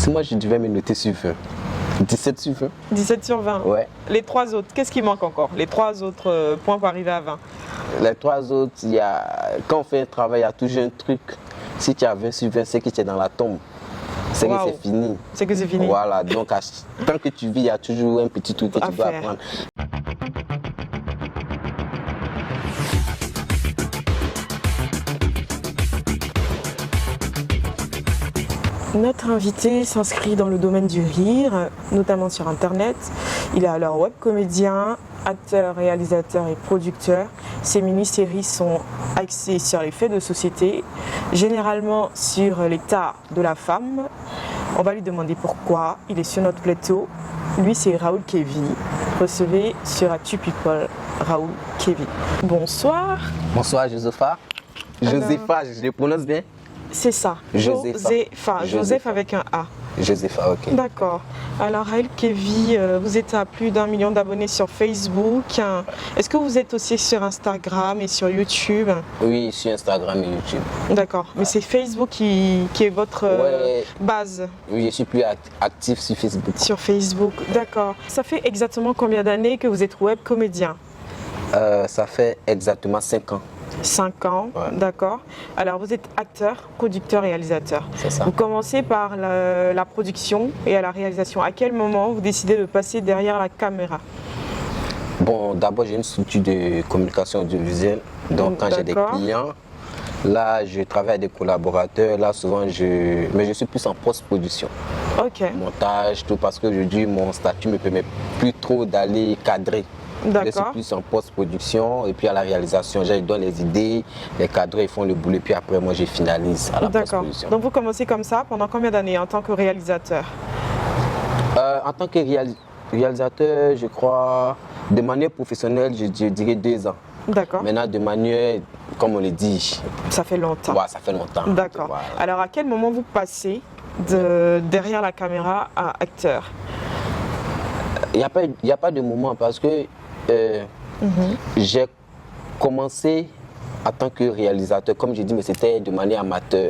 Moi, je devais me noter sur 20. 17 sur 20. 17 sur 20. Ouais. Les 3 autres, qu'est-ce qui manque encore? Les 3 autres points pour arriver à 20. Les 3 autres, quand on fait un travail, il y a toujours un truc. Si tu as 20 sur 20, c'est que tu es dans la tombe. C'est que c'est fini. C'est que c'est fini. Voilà, donc tant que tu vis, il y a toujours un petit truc que tu dois apprendre. Notre invité s'inscrit dans le domaine du rire, notamment sur Internet. Il est alors web comédien, acteur, réalisateur et producteur. Ses mini-séries sont axées sur les faits de société, généralement sur l'état de la femme. On va lui demander pourquoi. Il est sur notre plateau. Lui, c'est Raoul Kevi. Recevez sur Actu People Raoul Kevi. Bonsoir. Bonsoir, Josepha. Josepha, je le prononce bien? C'est ça. Josepha. Joseph avec un A. Josepha, ok. D'accord. Alors, Raoul Kevi, vous êtes à plus d'1 million d'abonnés sur Facebook. Est-ce que vous êtes aussi sur Instagram et sur YouTube? Oui, sur Instagram et YouTube. D'accord. Mais c'est Facebook qui est votre base? Oui, je suis plus actif sur Facebook. Sur Facebook, d'accord. Ça fait exactement combien d'années que vous êtes web comédien? Ça fait exactement 5 ans. 5 ans, d'accord. Alors vous êtes acteur, producteur, réalisateur. C'est ça. Vous commencez par la production et à la réalisation. À quel moment vous décidez de passer derrière la caméra? Bon, d'abord j'ai une structure de communication audiovisuelle. Donc quand j'ai des clients, là je travaille avec des collaborateurs. Là souvent mais je suis plus en post-production. Ok. Montage, tout, parce qu'aujourd'hui mon statut ne me permet plus trop d'aller cadrer. Je suis plus en post-production et puis à la réalisation, je donne les idées, les cadres ils font le boulot et puis après moi je finalise à la post-production. Donc vous commencez comme ça pendant combien d'années en tant que réalisateur? En tant que réalisateur, je crois, de manière professionnelle, je dirais 2 ans. D'accord. Maintenant de manière, comme on le dit. Ça fait longtemps. Ouais, ça fait longtemps. D'accord. Voilà. Alors à quel moment vous passez derrière la caméra à acteur? Il n'y a pas de moment parce que j'ai commencé en tant que réalisateur, comme j'ai dit, mais c'était de manière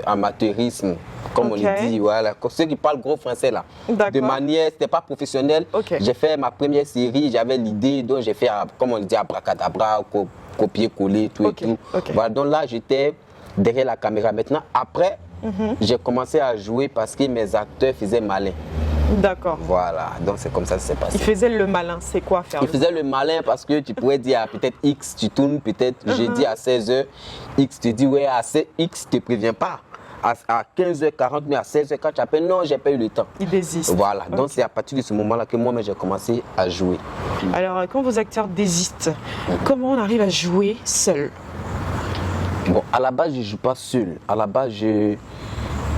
amateurisme, comme on le dit, voilà. Ceux qui parlent gros français là, de manière, c'était pas professionnel. J'ai fait ma première série, j'avais l'idée, donc j'ai fait, comme on le dit, abracadabra, copier-coller, tout et tout. Voilà, donc là, j'étais derrière la caméra. Maintenant, après, j'ai commencé à jouer parce que mes acteurs faisaient malin. D'accord. Voilà, donc c'est comme ça que c'est passé. Il faisait le malin, c'est quoi faire? Il faisait le malin parce que tu pourrais dire à peut-être X, tu tournes peut-être jeudi à 16h, X te dit ouais, à X te prévient pas. À 15h40, mais à 16h quand tu appelles, non, j'ai pas eu le temps. Il désiste. Voilà, donc c'est à partir de ce moment-là que moi-même j'ai commencé à jouer. Alors quand vos acteurs désistent, comment on arrive à jouer seul? Bon, à la base je joue pas seul. À la base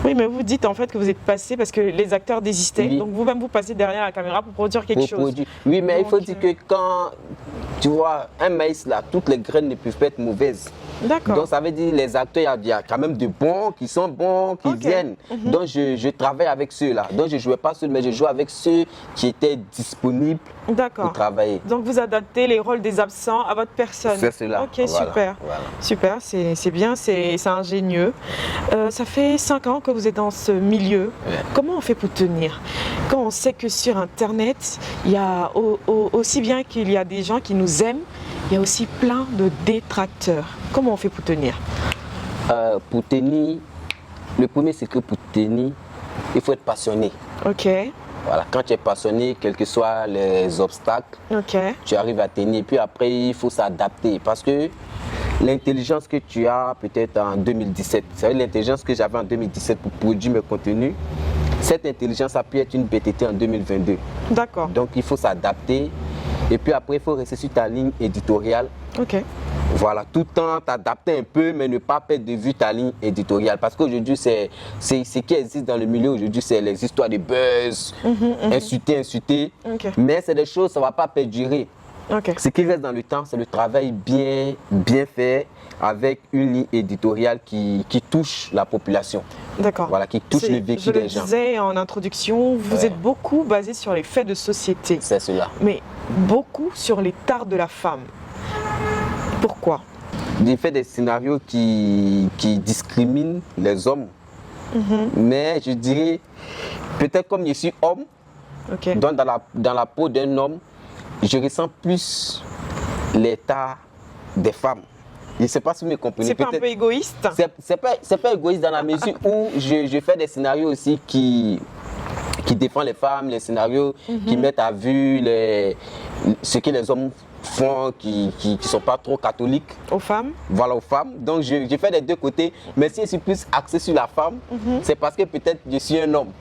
Oui, mais vous dites en fait que vous êtes passé parce que les acteurs désistaient, donc vous-même vous passez derrière la caméra pour produire quelque chose. Oui, mais il faut dire que quand, tu vois, un maïs là, toutes les graines ne peuvent pas être mauvaises. D'accord. Donc ça veut dire les acteurs, il y a quand même de bons qui sont bons, qui viennent. Donc je travaille avec ceux-là. Donc je ne jouais pas seul, mais je jouais avec ceux qui étaient disponibles pour travailler. Donc vous adaptez les rôles des absents à votre personne. C'est cela. Ok, voilà, super. Voilà. Super, c'est bien, c'est ingénieux. Ça fait 5 ans que vous êtes dans ce milieu. Comment on fait pour tenir? Quand on sait que sur Internet, il y a aussi bien qu'il y a des gens qui nous aiment, il y a aussi plein de détracteurs. Comment on fait pour tenir? Pour tenir, le premier c'est que pour tenir, il faut être passionné. Ok. Voilà, quand tu es passionné, quels que soient les obstacles, tu arrives à tenir. Puis après, il faut s'adapter parce que l'intelligence que tu as peut-être en 2017, c'est l'intelligence que j'avais en 2017 pour produire mes contenus, cette intelligence a pu être une bêtité en 2022. D'accord. Donc il faut s'adapter. Et puis après, il faut rester sur ta ligne éditoriale. Ok. Voilà, tout le temps t'adapter un peu, mais ne pas perdre de vue ta ligne éditoriale. Parce qu'aujourd'hui, c'est ce qui existe dans le milieu aujourd'hui, c'est les histoires de buzz, insulter. Mais c'est des choses, ça ne va pas perdurer. Ce qui reste dans le temps, c'est le travail bien fait avec une ligne éditoriale qui touche la population. D'accord. Voilà, qui touche le vécu des gens. Je le disais en introduction, vous êtes beaucoup basé sur les faits de société. C'est cela. Mais beaucoup sur les tares de la femme. Pourquoi? J'ai fait des scénarios qui discriminent les hommes Mais je dirais, peut-être comme je suis homme, donc dans la peau d'un homme, je ressens plus l'état des femmes. Je ne sais pas si vous me comprenez. C'est pas un peu égoïste? C'est pas égoïste dans la mesure où je fais des scénarios aussi qui défendent les femmes, les scénarios qui mettent à vue ce que les hommes font, qui ne sont pas trop catholiques. Aux femmes? Voilà, aux femmes. Donc je fais des deux côtés. Mais si je suis plus axé sur la femme, c'est parce que peut-être je suis un homme.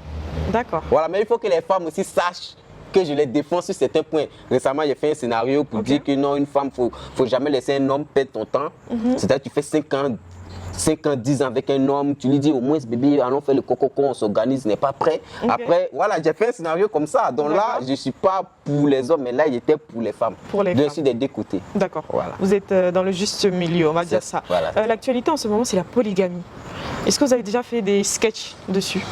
D'accord. Voilà, mais il faut que les femmes aussi sachent que je les défends sur certains points. Récemment, j'ai fait un scénario pour dire que non, une femme, il ne faut jamais laisser un homme perdre ton temps. C'est-à-dire que tu fais 5 ans, 10 ans avec un homme, tu lui dis au moins, bébé, allons faire le coco, on s'organise, n'est pas prêt. Après, voilà, j'ai fait un scénario comme ça. Donc là, je ne suis pas pour les hommes, mais là, il était pour les femmes. Pour les femmes. Je suis des deux côtés. D'accord. Voilà. Vous êtes dans le juste milieu, on va dire ça. Voilà. L'actualité en ce moment, c'est la polygamie. Est-ce que vous avez déjà fait des sketchs dessus?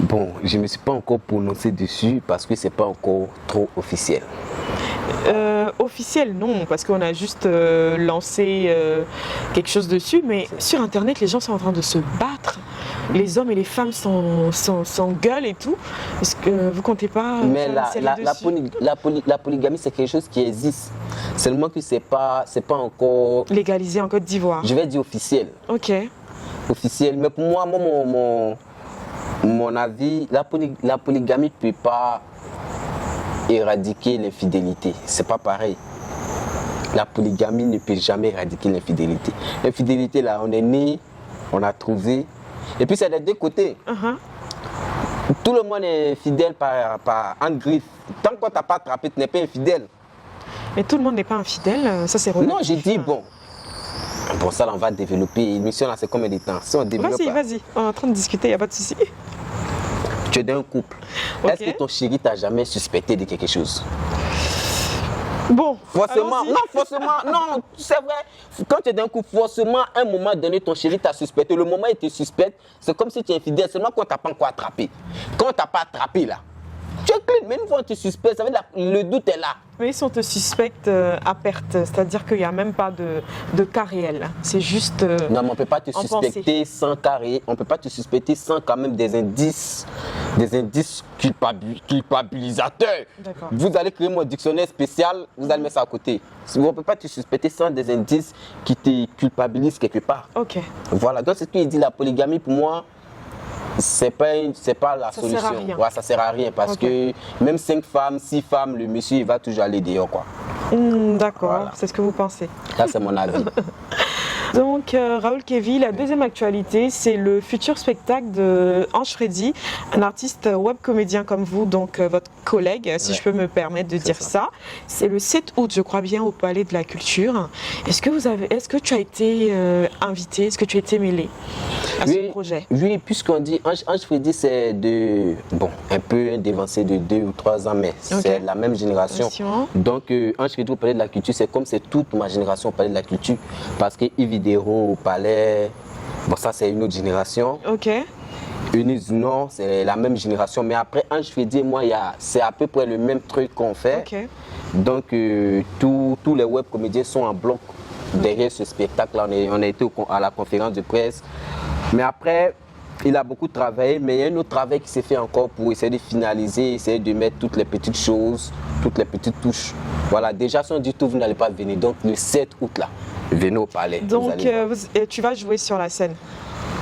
Bon, je ne me suis pas encore prononcé dessus parce que ce n'est pas encore trop officiel. Officiel, non, parce qu'on a juste lancé quelque chose dessus, mais sur Internet, les gens sont en train de se battre. Les hommes et les femmes s'engueulent et tout. Est-ce que vous comptez pas mais la polygamie, c'est quelque chose qui existe. Seulement que c'est pas encore légalisé en Côte d'Ivoire. Je vais dire officiel. Ok. Officiel. Mais pour moi, mon avis, la polygamie ne peut pas éradiquer l'infidélité. C'est pas pareil. La polygamie ne peut jamais éradiquer l'infidélité. L'infidélité, là, on est né, on a trouvé. Et puis, c'est des deux côtés. Tout le monde est fidèle par en griffe. Tant qu'on t'a pas attrapé, tu n'es pas infidèle. Mais tout le monde n'est pas infidèle, ça c'est relatif. Non, j'ai dit, bon, ça, là, on va développer. L'émission, là, c'est combien de temps? Si on développe. Vas-y, on est en train de discuter, il n'y a pas de souci. Tu es dans un couple. Est-ce que ton chéri t'a jamais suspecté de quelque chose? Bon, forcément, non, c'est vrai. Quand tu es dans un couple, forcément, à un moment donné, ton chéri t'a suspecté. Le moment où il te suspecte, c'est comme si tu es infidèle, seulement quand tu n'as pas encore attrapé. Quand tu n'as pas attrapé, là, tu es clean. Mais une fois que tu suspectes, ça veut dire que le doute est là. Mais si on te suspecte à perte, c'est-à-dire qu'il n'y a même pas de cas réel. C'est juste. Non, mais on ne peut pas te suspecter sans cas réel. On ne peut pas te suspecter sans quand même des indices culpabilisateurs. Vous allez créer mon dictionnaire spécial, vous allez mettre ça à côté. On ne peut pas te suspecter sans des indices qui te culpabilisent quelque part. Ok. Voilà, donc c'est ce qu'il dit, la polygamie pour moi. C'est pas la solution. Sert à rien. Ouais, ça sert à rien parce que même 5 femmes, 6 femmes, le monsieur il va toujours aller dehors quoi. D'accord, voilà. C'est ce que vous pensez. Ça c'est mon avis. Donc Raoul Kévi, la deuxième actualité, c'est le futur spectacle de Ange Freddy, un artiste web comédien comme vous, donc votre collègue, si je peux me permettre de dire ça. C'est le 7 août, je crois bien, au Palais de la Culture. Est-ce que tu as été invité, est-ce que tu as été mêlé à ce projet? Oui, puisqu'on dit Ange Freddy, c'est un peu un dévancé de 2 ou 3 ans, mais c'est la même génération. Donc Ange Freddy au Palais de la Culture, c'est comme c'est toute ma génération au Palais de la Culture, parce que Vidéo au Palais, bon ça c'est une autre génération. Ok. Eunice non, c'est la même génération, mais après Ange Freddy, moi c'est à peu près le même truc qu'on fait. Okay. Donc tous les web comédiens sont en bloc derrière ce spectacle-là. On a été à la conférence de presse, mais après il a beaucoup travaillé, mais il y a un autre travail qui s'est fait encore pour essayer de finaliser, essayer de mettre toutes les petites choses, toutes les petites touches. Voilà, déjà si on dit tout, vous n'allez pas venir, donc le 7 août là. Venez au Palais. Donc, tu vas jouer sur la scène?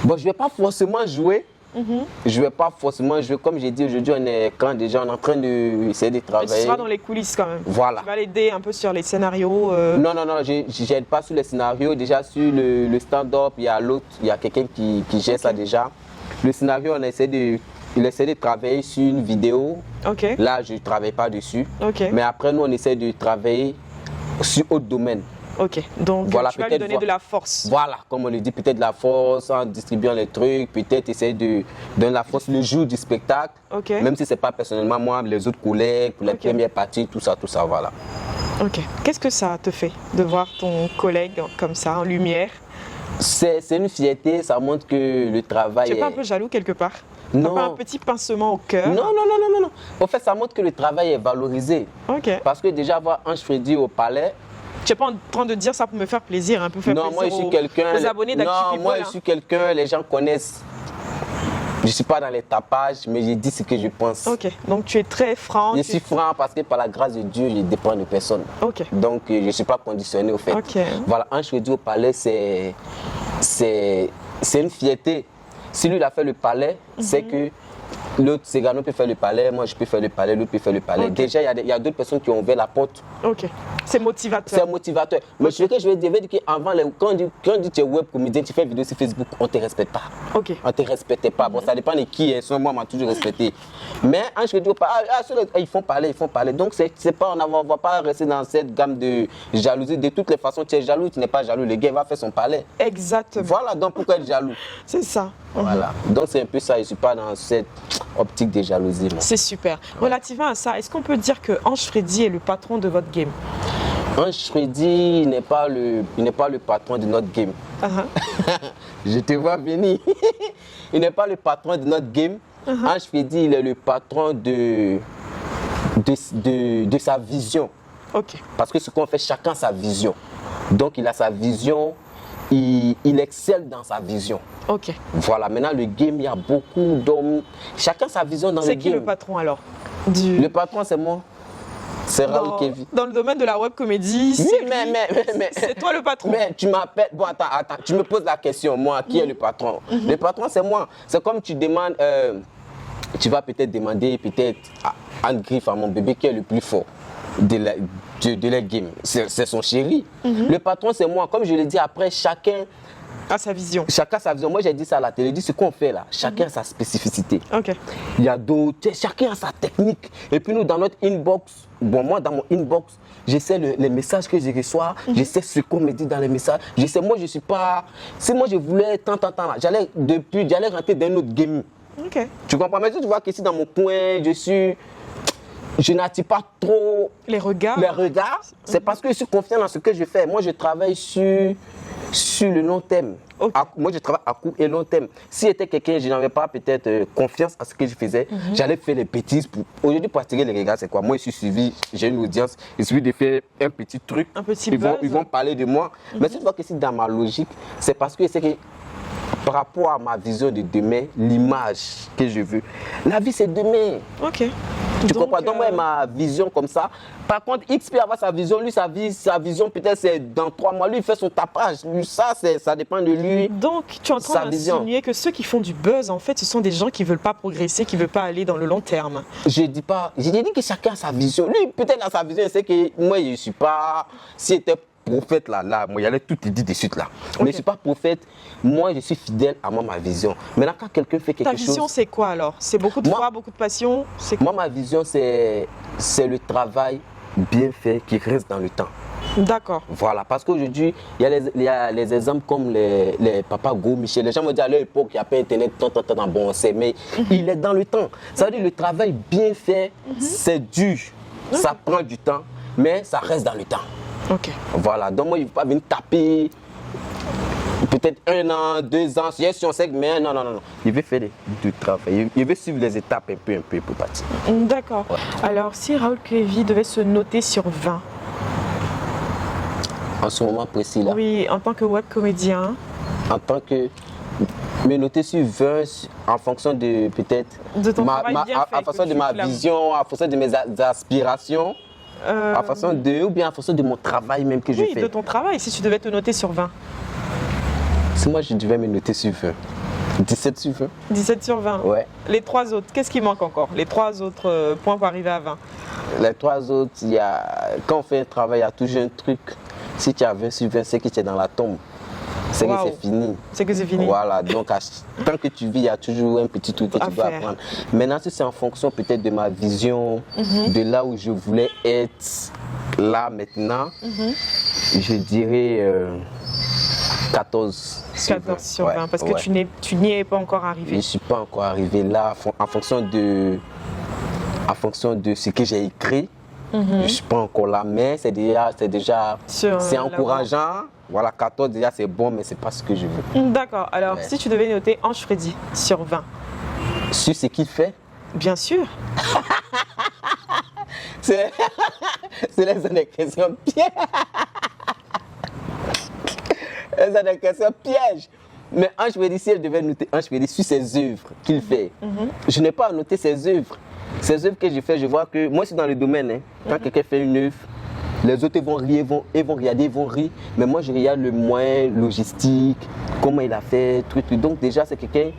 Bon, je ne vais pas forcément jouer. Je ne vais pas forcément jouer. Comme j'ai dit, aujourd'hui, on est en train d'essayer de travailler. Mais tu seras dans les coulisses quand même. Voilà. Tu vas l'aider un peu sur les scénarios. Non, je n'aide pas sur les scénarios. Déjà, sur le stand-up, il y a quelqu'un qui gère ça déjà. Le scénario, il essaie de travailler sur une vidéo. Là, je ne travaille pas dessus. Mais après, nous, on essaie de travailler sur autre domaine. Ok, donc voilà, tu vas lui donner de la force. Voilà, comme on le dit, peut-être de la force en distribuant les trucs, peut-être essayer de donner la force le jour du spectacle. Même si ce n'est pas personnellement moi, les autres collègues, pour la première partie, tout ça, voilà. Ok, qu'est-ce que ça te fait de voir ton collègue comme ça, en lumière? C'est une fierté, ça montre que le travail. Tu n'es pas un peu jaloux quelque part? Non. Pas un petit pincement au cœur? Non. En fait, ça montre que le travail est valorisé. Parce que déjà, voir Ange Freddy au Palais. Tu n'es pas en train de dire ça pour me faire plaisir, pour faire plaisir moi, je suis quelqu'un. aux abonnés d'Actu People. Non, moi, je suis quelqu'un, les gens connaissent. Je ne suis pas dans les tapages, mais je dis ce que je pense. Ok, donc tu es très franc. Je suis franc parce que par la grâce de Dieu, je dépends de personne. Ok. Donc je ne suis pas conditionné au fait. Ok. Voilà, Ange Freddy au palais, c'est une fierté. Si lui il a fait le palais, c'est que l'autre Cegano peut faire le palais, moi je peux faire le palais, l'autre peut faire le palais. Okay. Déjà, il y a d'autres personnes qui ont ouvert la porte. Ok, c'est motivateur. C'est motivateur. Mais ce que je veux dire qu'avant, quand on dit que tu es web comédien, tu fais une vidéo sur Facebook, on ne te respecte pas. Ok. On ne te respecte pas. Bon, ça dépend de qui est. Moi, on m'a toujours respecté. Mais Ange Freddy, ils font parler. Donc, c'est pas, on ne va pas rester dans cette gamme de jalousie. De toutes les façons, tu es jaloux, tu n'es pas jaloux. Le gars va faire son palais. Exactement. Voilà, donc pourquoi être jaloux? C'est ça. Voilà. Donc, c'est un peu ça. Je ne suis pas dans cette optique de jalousie. C'est super. Relativement à ça, est-ce qu'on peut dire que Ange Freddy est le patron de votre game? Ange Freddy n'est pas le patron de notre game. Je te vois venir. Il n'est pas le patron de notre game. Ange Freddy, il est le patron de sa vision. Ok. Parce que ce qu'on fait, chacun sa vision. Donc, il a sa vision. Il excelle dans sa vision. Ok. Voilà, maintenant le game, il y a beaucoup d'hommes. Chacun sa vision dans le game. C'est qui le patron alors Le patron, c'est moi. C'est Raoul Kevin. Dans le domaine de la web comédie, c'est toi le patron. Mais tu m'appelles. Bon, attends, tu me poses la question, moi, qui est le patron? Le patron, c'est moi. C'est comme tu demandes. Tu vas peut-être demander à Anne Griffe, à mon bébé, qui est le plus fort de la game. C'est son chéri. Le patron, c'est moi. Comme je l'ai dit, après, chacun a sa vision. Chacun sa vision. Moi, j'ai dit ça à la télé. Je dis ce qu'on fait là. Chacun a sa spécificité. Ok. Il y a d'autres. Chacun a sa technique. Et puis nous, dans notre inbox, bon, moi, dans mon inbox, je sais les messages que je reçois. Je sais ce qu'on me dit dans les messages. Je sais, moi, je suis pas. Si moi, je voulais tant, j'allais rentrer dans notre game. Ok. Tu comprends? Mais tu vois qu'ici, dans mon coin, je n'attire pas trop les regards. C'est parce que je suis confiant dans ce que je fais. Moi, je travaille sur le long terme. Okay. Moi, je travaille à court et long terme. Si j'étais quelqu'un, je n'avais pas peut-être confiance à ce que je faisais, j'allais faire des bêtises. Aujourd'hui, pour attirer les regards, c'est quoi? Moi, je suis suivi, j'ai une audience, il suffit de faire un petit truc. Un petit ils vont parler de moi. Mais si tu vois que c'est dans ma logique, c'est parce que c'est que par rapport à ma vision de demain, l'image que je veux, la vie, c'est demain. Ok. Tu comprends? Donc, moi, ma vision comme ça. Par contre, X peut avoir sa vision. Lui, sa vision, peut-être, c'est dans 3 mois. Lui, il fait son tapage. Lui, ça dépend de lui. Donc, tu es en train d'insinuer que ceux qui font du buzz, en fait, ce sont des gens qui ne veulent pas progresser, qui ne veulent pas aller dans le long terme. Je dis pas. J'ai dit que chacun a sa vision. Lui, peut-être, dans sa vision, il sait que moi, je ne suis pas. Si c'était prophète là, moi, il allait tout te dire de suite là. Okay. Mais je ne suis pas prophète. Moi, je suis fidèle à ma vision. Maintenant, quand quelqu'un fait quelque chose. Ta vision, c'est quoi alors? C'est beaucoup de foi, beaucoup de passion? Moi, ma vision, c'est le travail bien fait qui reste dans le temps. D'accord. Voilà, parce qu'aujourd'hui, il y a les exemples comme les papas Go, Michel. Les gens me disent à leur époque, il n'y a pas Internet, tant, bon, on sait, mais il est dans le temps. Ça veut dire que le travail bien fait, c'est dur. Ça prend du temps, mais ça reste dans le temps. Ok. Voilà, donc moi, il ne faut pas venir taper peut-être 1 an, 2 ans, si on sait que, mais non. Il veut faire du travail, il veut suivre les étapes un peu pour partir. D'accord. Ouais. Alors, si Raoul Kevin devait se noter sur 20 en ce moment précis là? Oui, en tant que web comédien. En tant que. Me noter sur 20 en fonction de peut-être. De ton travail bien fait, en fonction de ma vision, en fonction de mes aspirations. En fonction de, ou bien en fonction de mon travail même que je fais. Oui, de ton travail, si tu devais te noter sur 20. Si moi je devais me noter sur 20, 17 sur 20. 17 sur 20. Ouais. Les 3 autres, qu'est-ce qui manque encore? Les 3 autres points pour arriver à 20. Les 3 autres, quand on fait un travail, il y a toujours un truc. Si tu as 20 sur 20, c'est que tu es dans la tombe. C'est que c'est fini. C'est que c'est fini. Voilà, donc tant que tu vis, il y a toujours un petit truc que tu dois apprendre. Maintenant, si c'est en fonction peut-être de ma vision, de là où je voulais être, là maintenant, je dirais 14 sur 20. 14 sur 20, parce que tu n'y es pas encore arrivé. Je ne suis pas encore arrivé là, en fonction de ce que j'ai écrit. Je ne suis pas encore là, mais c'est encourageant. Voilà, 14 déjà c'est bon, mais c'est pas ce que je veux. D'accord, alors si tu devais noter Ange Freddy sur 20. Sur ce qu'il fait? Bien sûr. C'est les questions pièges. Les questions pièges. Mais Ange Ferry, si elle devait noter Ange Ferry sur ses œuvres qu'il fait, je n'ai pas à noter ses œuvres. Ces œuvres que j'ai fait, je vois que moi, c'est dans le domaine. Hein. Quand quelqu'un fait une œuvre, les autres vont rire, ils vont regarder, ils vont rire. Mais moi, je regarde le moyen logistique, comment il a fait, truc. Donc déjà, c'est quelqu'un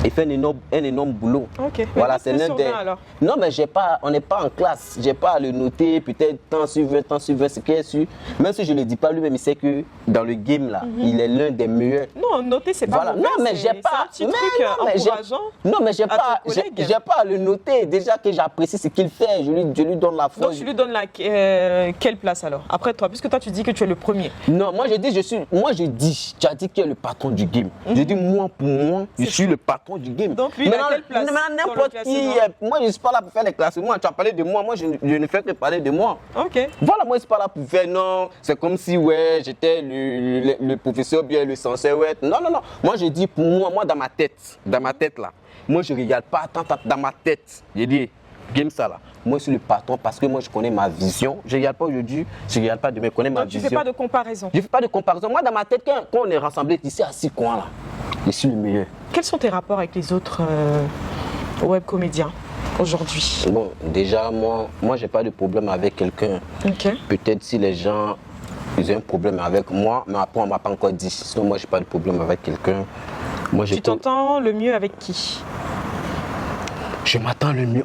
qui fait un énorme boulot. Ok. Voilà, c'est l'un des... alors. Non, mais on n'est pas en classe. Je n'ai pas à le noter, peut-être tant sur 20, ce qui est sûr. Même si je ne le dis pas lui-même, il sait que dans le game, là, il est l'un des meilleurs. Non, noter, c'est pas voilà. mauvais, Non, mais j'ai pas... un petit truc encourageant. Non, mais j'ai pas à le noter. Déjà que j'apprécie ce qu'il fait, je lui donne la force. Donc tu lui donnes quelle place alors? Après toi, puisque toi tu dis que tu es le premier. Non, moi je dis, tu as dit qui est le patron du game. Je dis moi, pour moi, je suis le patron du game. Donc lui, il a quelle place? N'importe qui, moi je ne suis pas là pour faire les classements. Tu as parlé de moi, je ne fais que parler de moi. Ok. Voilà, moi je ne suis pas là pour faire non, c'est comme si ouais, j'étais le professeur bien le censé ouais. Non. Moi je dis pour moi dans ma tête là. Moi je ne regarde pas tant dans ma tête. J'ai dit game ça là. Moi je suis le patron parce que moi je connais ma vision. Je ne regarde pas aujourd'hui, je ne regarde pas demain, je connais ma vision. Tu ne fais pas de comparaison. Je ne fais pas de comparaison. Moi dans ma tête, quand on est rassemblés ici à 6 coins là, je suis le meilleur. Quels sont tes rapports avec les autres web comédiens aujourd'hui? Bon, déjà moi j'ai pas de problème avec quelqu'un. Okay. Peut-être si les gens ils ont un problème avec moi, mais après on m'a pas encore dit. Sinon moi j'ai pas de problème avec quelqu'un. Tu t'entends le mieux avec qui? Je m'attends le mieux.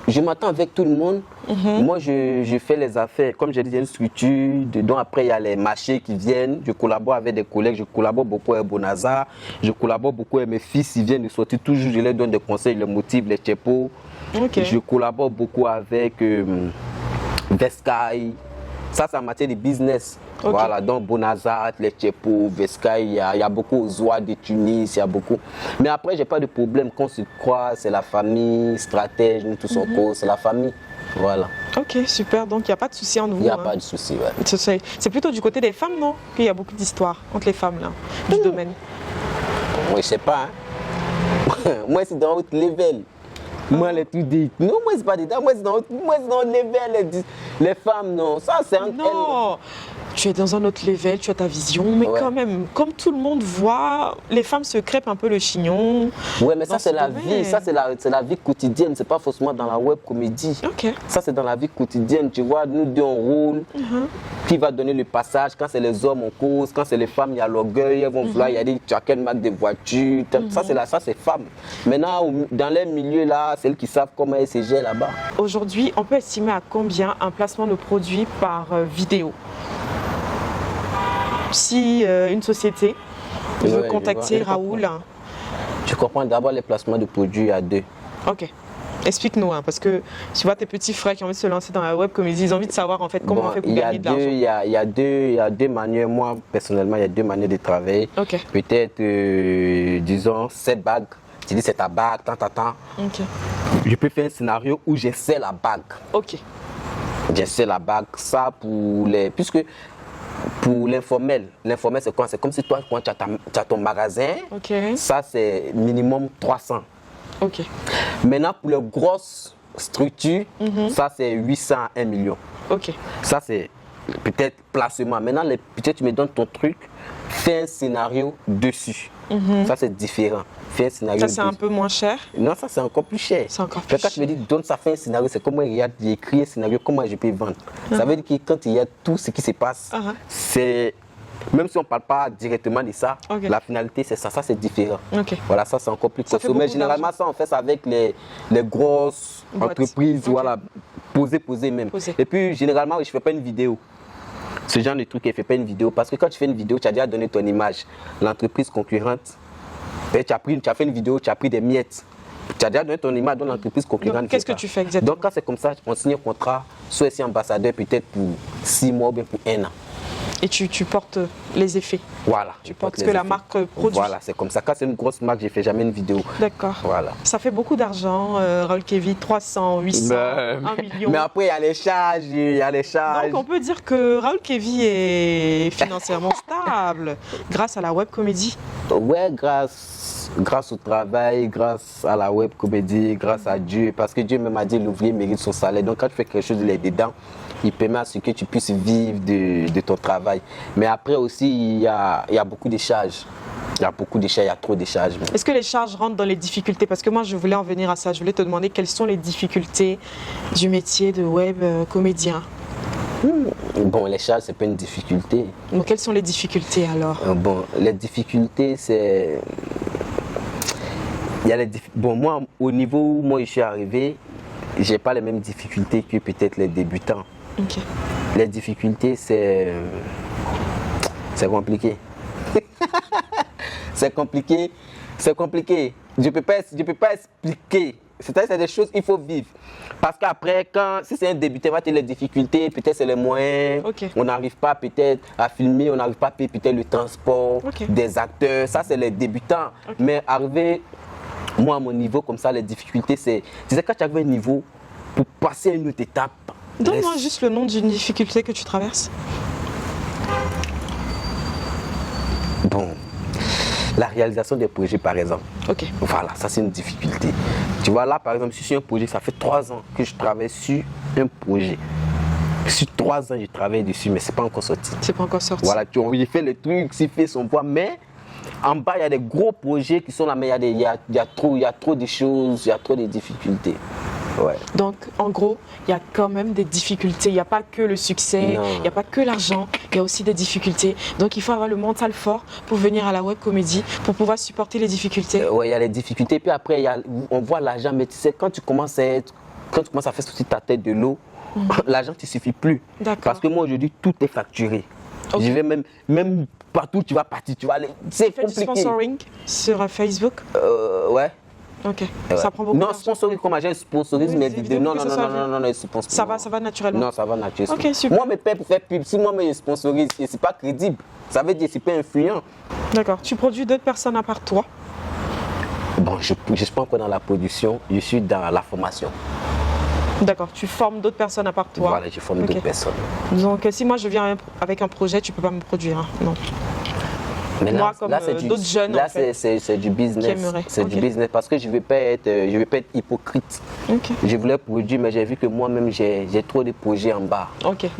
Je m'attends avec tout le monde. Moi, je fais les affaires. Comme j'ai dit, il y a une structure. Dedans, après, il y a les marchés qui viennent. Je collabore avec des collègues. Je collabore beaucoup avec Bonaza. Je collabore beaucoup avec mes fils. Ils viennent de sortir toujours. Je leur donne des conseils, les motifs, les tchépos. Okay. Je collabore beaucoup avec Veskai. Ça, c'est en matière de business. Okay. Voilà, donc Bonazat, les Tchépos, Veskai, il y a beaucoup Zoa de Tunis, il y a beaucoup. Mais après, j'ai pas de problème. Quand on se croise, c'est la famille, stratège, nous tous en cause, c'est la famille. Voilà. Ok, super. Donc, il n'y a pas de souci en vous. Il n'y a pas de souci, ouais. C'est plutôt du côté des femmes, non? Qu'il y a beaucoup d'histoires entre les femmes, là, du domaine. Moi, je sais pas. Hein. Moi, c'est dans haute level. Moi, les trucs dit. Non, moi, c'est pas dedans. Moi, c'est dans le level. Les femmes, non. Ça, c'est un. Non. Tu es dans un autre level, tu as ta vision, mais quand même, comme tout le monde voit, les femmes se crêpent un peu le chignon. Ouais, mais ça, c'est la vie. Ça, c'est la vie quotidienne. C'est pas forcément dans la web comédie. Ok. Ça, c'est dans la vie quotidienne. Tu vois, nous deux, on roule. Qui va donner le passage? Quand c'est les hommes, on cause. Quand c'est les femmes, il y a l'orgueil. Elles vont vouloir y aller. Tu as quelle marque de voiture? Ça, c'est femme. Maintenant, dans les milieux là, celles qui savent comment elles se gèrent là-bas. Aujourd'hui, on peut estimer à combien un placement de produit par vidéo? Si une société veut contacter Raoul. Je comprends d'abord les placements de produits à 2. Ok. Explique-nous, parce que tu vois tes petits frères qui ont envie de se lancer dans la web comédie, ils ont envie de savoir en fait comment on fait pour gagner de l'argent. Il y a deux manières, moi personnellement, il y a 2 manières de travailler. Okay. Peut-être, disons, 7 bagues. Tu dis c'est ta bague, tant. Okay. Je peux faire un scénario où j'essaie la bague. Ok. J'essaie la bague, ça pour les... Puisque pour l'informel, c'est quoi? C'est comme si toi, quand tu as ton magasin, ça c'est minimum 300. Ok. Maintenant, pour les grosses structures, ça c'est 800 à 1 million. Ok. Ça c'est peut-être placement. Maintenant, peut-être tu me donnes ton truc, fais un scénario dessus. Ça c'est différent. Fais un scénario. Ça c'est un peu moins cher? Non, ça c'est encore plus cher. C'est encore plus cher. Quand tu me dis donne ça, fais un scénario, c'est comment j'ai écrit un scénario, comment je peux vendre. Ça veut dire que quand il y a tout ce qui se passe, c'est... Même si on ne parle pas directement de ça, la finalité c'est ça, c'est différent. Voilà, ça c'est encore plus costaud. Mais généralement ça on fait ça avec les grosses entreprises, voilà, poser même. Et puis généralement je ne fais pas une vidéo. Ce genre de truc, il ne fait pas une vidéo parce que quand tu fais une vidéo, tu as déjà donné ton image. L'entreprise concurrente, tu as fait une vidéo, tu as pris des miettes. Tu as déjà donné ton image dans l'entreprise concurrente. Qu'est-ce que tu fais exactement? Donc quand c'est comme ça, on signe un contrat, soit ici ambassadeur peut-être pour 6 mois ou bien pour 1 an. Et tu portes les effets. Voilà. Tu portes ce que la marque produit. Voilà, c'est comme ça. Quand c'est une grosse marque, je ne fais jamais une vidéo. D'accord. Voilà. Ça fait beaucoup d'argent, Raoul Kevy, 300, 800, 1 million. Mais après, il y a les charges, Donc on peut dire que Raoul Kevy est financièrement stable grâce à la web comédie. Ouais, grâce au travail, grâce à la web comédie, grâce à Dieu. Parce que Dieu même a dit l'ouvrier mérite son salaire. Donc quand tu fais quelque chose, il est dedans. Il permet à ce que tu puisses vivre de ton travail. Mais après aussi, il y a beaucoup de charges. Il y a beaucoup de charges, il y a trop de charges. Est-ce que les charges rentrent dans les difficultés? Parce que moi, je voulais en venir à ça. Je voulais te demander quelles sont les difficultés du métier de web comédien. Bon, les charges, c'est pas une difficulté. Donc, quelles sont les difficultés alors? Bon, les difficultés, c'est... Bon, moi, au niveau où moi je suis arrivé, j'ai pas les mêmes difficultés que peut-être les débutants. Okay. Les difficultés, c'est compliqué. C'est compliqué. Je peux pas expliquer. C'est des choses qu'il faut vivre. Parce qu'après, si c'est un débutant, on va dire les difficultés, peut-être c'est les moyens. Okay. On n'arrive pas peut-être à filmer, on n'arrive pas à payer peut-être le transport des acteurs. Ça, c'est les débutants. Mais arriver, moi, à mon niveau, comme ça, les difficultés, c'est quand tu arrives à un niveau, pour passer à une autre étape. Donne-moi juste le nom d'une difficulté que tu traverses. Bon, la réalisation des projets, par exemple. Ok. Voilà, ça c'est une difficulté. Tu vois, là, par exemple, si sur un projet, ça fait 3 ans que je travaille sur un projet. Sur 3 ans, je travaille dessus, mais c'est pas encore sorti. C'est pas encore sorti. Voilà, il fait les trucs, il fait son poids, mais en bas, il y a des gros projets qui sont là, mais il y a trop de choses, il y a trop de difficultés. Ouais. Donc, en gros, il y a quand même des difficultés. Il n'y a pas que le succès, il n'y a pas que l'argent, il y a aussi des difficultés. Donc, il faut avoir le mental fort pour venir à la web comédie, pour pouvoir supporter les difficultés. Oui, il y a les difficultés. Puis après, on voit l'argent, mais tu sais, quand tu commences à faire sortir ta tête de l'eau, l'argent ne te suffit plus. Parce que moi, aujourd'hui, tout est facturé. Okay. Je vais même partout, tu vas partir, tu vas aller. C'est compliqué. Tu fais du sponsoring sur Facebook? Ouais. Ok, ça prend beaucoup de temps. Non, sponsoring, comme j'ai sponsorisme, mais non, ça va naturellement. Non, ça va naturellement. Ok, super. Moi, mes pères pour faire pub, si moi, je sponsorise, c'est pas crédible. Ça veut dire que c'est pas influent. D'accord. Tu produis d'autres personnes à part toi? Bon, je ne suis pas encore dans la production, je suis dans la formation. D'accord, tu formes d'autres personnes à part toi? Voilà, je forme d'autres personnes. Donc, si moi je viens avec un projet, tu ne peux pas me produire, hein? Non. Mais moi, comme d'autres jeunes, là, c'est du business. C'est du business parce que je ne vais pas être hypocrite. Je voulais produire, mais j'ai vu que moi-même, j'ai trop de projets en bas.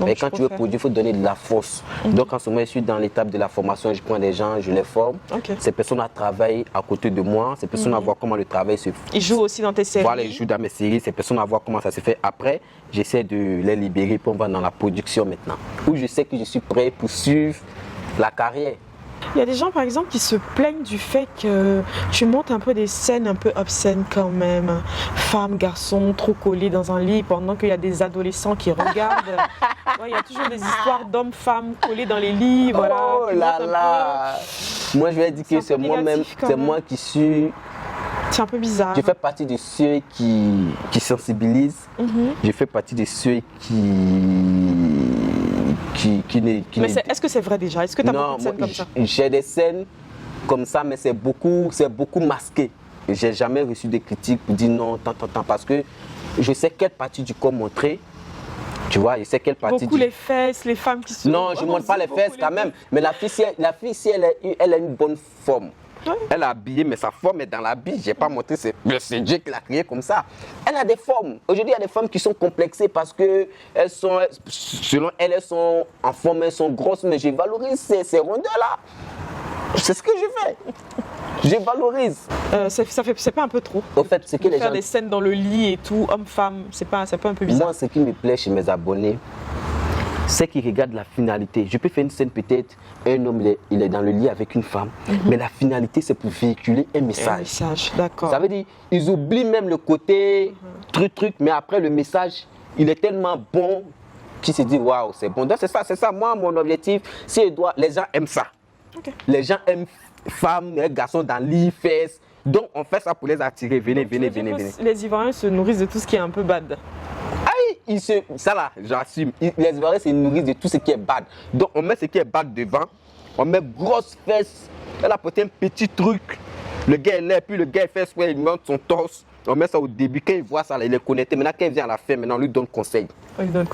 Et quand tu veux produire, il faut donner de la force. Donc, en ce moment, je suis dans l'étape de la formation. Je prends des gens, je les forme. Ces personnes travaillent à côté de moi. Ces personnes voir comment le travail se fait. Ils jouent aussi dans tes séries? Voilà, ils jouent dans mes séries. Ces personnes voir comment ça se fait. Après, j'essaie de les libérer pour voir dans la production maintenant. Où je sais que je suis prêt pour suivre la carrière. Il y a des gens, par exemple, qui se plaignent du fait que tu montes un peu des scènes un peu obscènes quand même. Femmes, garçons, trop collés dans un lit pendant qu'il y a des adolescents qui regardent. Il y a toujours des histoires d'hommes, femmes collés dans les lits. Voilà, oh là là. Moi, je vais dire que c'est moi-même, c'est moi qui suis... C'est un peu bizarre. Je fais partie de ceux qui sensibilisent. Je fais partie de ceux mais est-ce que c'est vrai déjà? Est-ce que tu as beaucoup de scènes comme ça? J'ai des scènes comme ça, mais c'est beaucoup masqué. J'ai jamais reçu de critiques pour dire non, tant, parce que je sais quelle partie du corps montrer. Tu vois, je sais quelle partie. Beaucoup les fesses, les femmes qui sont. Non, je ne montre pas les fesses quand même. Mais la fille, si elle a une bonne forme. Elle a habillé, mais sa forme est dans l'habit. Je n'ai pas montré, c'est Dieu qui l'a créé comme ça. Elle a des formes. Aujourd'hui, il y a des femmes qui sont complexées parce que selon elles, elles sont en forme, elles sont grosses, mais je valorise ces rondeurs-là. C'est ce que je fais. Je valorise. C'est pas un peu trop? Au fait, c'est que les gens... faire des scènes dans le lit et tout, homme-femme, c'est pas un peu bizarre? Moi, ce qui me plaît chez mes abonnés, c'est qu'ils regardent la finalité. Je peux faire une scène peut-être, un homme il est dans le lit avec une femme, mais la finalité c'est pour véhiculer un message. Un message, d'accord. Ça veut dire, ils oublient même le côté truc, mais après le message, il est tellement bon qu'ils se disent waouh, c'est bon. Donc c'est ça. Moi, mon objectif, les gens aiment ça. Les gens aiment femmes, garçons dans le lit, fesses. Donc on fait ça pour les attirer. Venez. Les Ivoiriens se nourrissent de tout ce qui est un peu bad. Ça là, j'assume. Les Ivoiriens se nourrissent de tout ce qui est bad. Donc on met ce qui est bad devant, on met grosses fesses, elle a porté un petit truc. Le gars est là, puis le gars fait il monte son torse. On met ça au début. Quand il voit ça, là, il est connecté. Maintenant, quand il vient à la fin, maintenant, on lui donne conseil.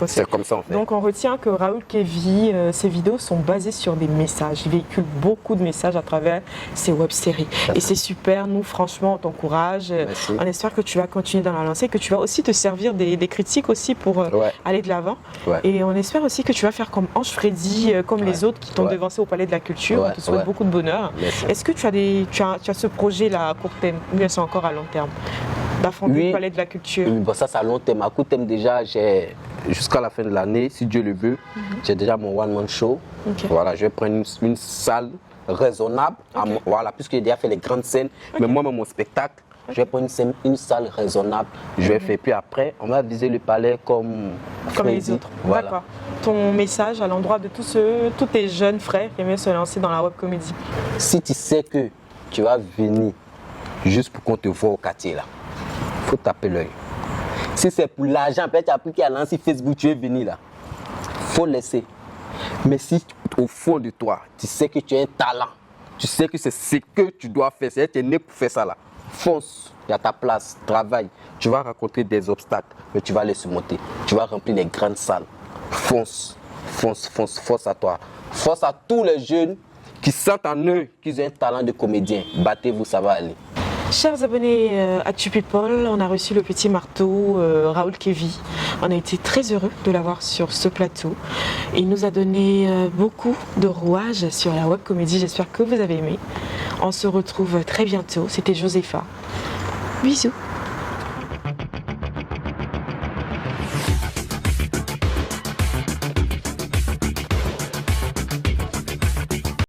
C'est comme ça, en fait. Donc, on retient que Raoul Kévi, ses vidéos sont basées sur des messages. Il véhicule beaucoup de messages à travers ses web-séries. Et c'est super. Nous, franchement, on t'encourage. On espère que tu vas continuer dans la lancée, que tu vas aussi te servir des critiques aussi pour aller de l'avant. Et on espère aussi que tu vas faire comme Ange Freddy, comme les autres qui t'ont devancé au Palais de la Culture. On te souhaite beaucoup de bonheur. Est-ce que tu as ce projet-là à court terme ou bien c'est encore à long terme d'affronter le Palais de la Culture? Oui, bon, ça c'est à long terme. À court terme déjà, jusqu'à la fin de l'année, si Dieu le veut, j'ai déjà mon one-man show. Voilà, je vais prendre une salle raisonnable, voilà, puisque j'ai déjà fait les grandes scènes, mais moi, mon spectacle, je vais prendre une salle raisonnable. Je vais faire, puis après, on va viser le palais comme les autres. Voilà. D'accord. Ton message à l'endroit de tous tes jeunes frères qui aimeraient se lancer dans la web comédie? Si tu sais que tu vas venir juste pour qu'on te voit au quartier là, il faut taper l'œil. Si c'est pour l'argent, peut-être tu as appris qu'à lancer Facebook, tu es venu là, il faut laisser. Mais si au fond de toi, tu sais que tu as un talent, tu sais que c'est ce que tu dois faire, c'est que tu es né pour faire ça là, fonce, il y a ta place, travaille. Tu vas rencontrer des obstacles, mais tu vas les surmonter. Tu vas remplir les grandes salles. Fonce, fonce, fonce, force à toi. Force à tous les jeunes qui sentent en eux qu'ils ont un talent de comédien. Battez-vous, ça va aller. Chers abonnés à TuPeople, on a reçu le petit marteau Raoul Kévi. On a été très heureux de l'avoir sur ce plateau. Il nous a donné beaucoup de rouages sur la web comédie. J'espère que vous avez aimé. On se retrouve très bientôt. C'était Josepha. Bisous.